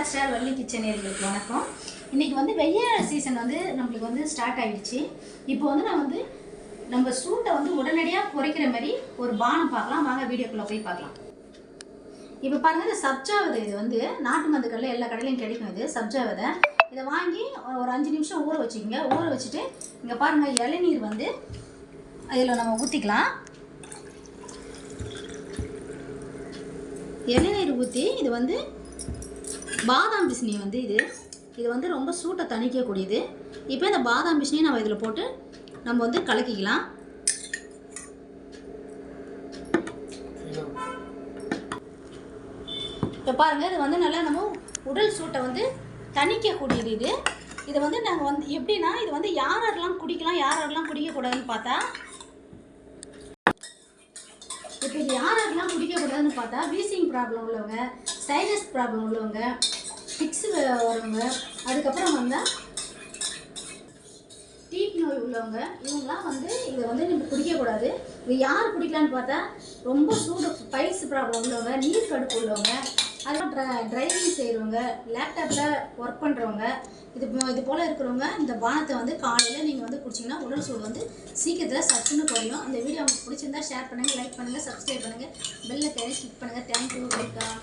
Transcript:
Mega star Valli kitchen நேயர்களுக்கு வணக்கம். இன்றைக்கி வந்து வெயில் சீசன் வந்து நம்மளுக்கு வந்து ஸ்டார்ட் ஆகிடுச்சு. இப்போ வந்து நான் வந்து நம்ம சூட்டை வந்து உடனடியாக குறைக்கிற மாதிரி ஒரு பானம் பார்க்கலாம். வாங்க வீடியோக்குள்ளே போய் பார்க்கலாம். இப்போ பாருங்கள், இந்த சப்ஜா விதை இது வந்து நாட்டு மருந்து கடையில் எல்லா கடையிலையும் கிடைக்கும். இது சப்ஜா விதை. இதை வாங்கி ஒரு 5 நிமிஷம் ஊற வச்சுக்கோங்க. ஊற வச்சுட்டு இங்கே பாருங்கள், இளநீர் வந்து அதில் நம்ம ஊற்றிக்கலாம். இளநீர் ஊற்றி இது வந்து பாதாம் பிசினி வந்து இது வந்து ரொம்ப சூட்டை தணிக்கக்கூடியது. இப்போ இந்த பாதாம் பிசினியை நம்ம இதில் போட்டு நம்ம வந்து கலக்கிக்கலாம். இப்போ பாருங்கள், இது வந்து நல்லா நம்ம உடல் சூட்டை வந்து தணிக்கக்கூடியது. இது வந்து நாங்கள் வந்து எப்படின்னா, இது வந்து யாரெல்லாம் குடிக்கலாம் யாரெல்லாம் குடிக்கக்கூடாதுன்னு பார்த்தா, இப்போ இது யாரெல்லாம் குடிக்கக்கூடாதுன்னு பார்த்தா, வீசிங் ப்ராப்ளம் உள்ளவங்க, சைனஸ் ப்ராப்ளம் உள்ளவங்க, ஃபிக்ஸ் வரவங்க, அதுக்கப்புறம் வந்தால் டீப் நோய் உள்ளவங்க, இவங்களாம் வந்து இதை வந்து நம்ம குடிக்கக்கூடாது. இது யார் குடிக்கலான்னு பார்த்தா, ரொம்ப சூடு பைல்ஸ் ப்ராப்ளம் உள்ளவங்க, நீர் கடுப்பு உள்ளவங்க, அதுக்கப்புறம் டிரைவிங் செய்கிறவங்க, லேப்டாப்பில் ஒர்க் பண்ணுறவங்க, இது போல் இருக்கிறவங்க இந்த பானத்தை வந்து காலையில் நீங்கள் வந்து குடிச்சிங்கன்னா உடல் சூடு வந்து சீக்கிரத்தில் சட்டுன்னு குறையும். இந்த வீடியோ உங்களுக்கு பிடிச்சிருந்தா ஷேர் பண்ணுங்கள், லைக் பண்ணுங்கள், சப்ஸ்கிரைப் பண்ணுங்கள், பெல்லை கிளிக் பண்ணுங்கள். Thank you, welcome.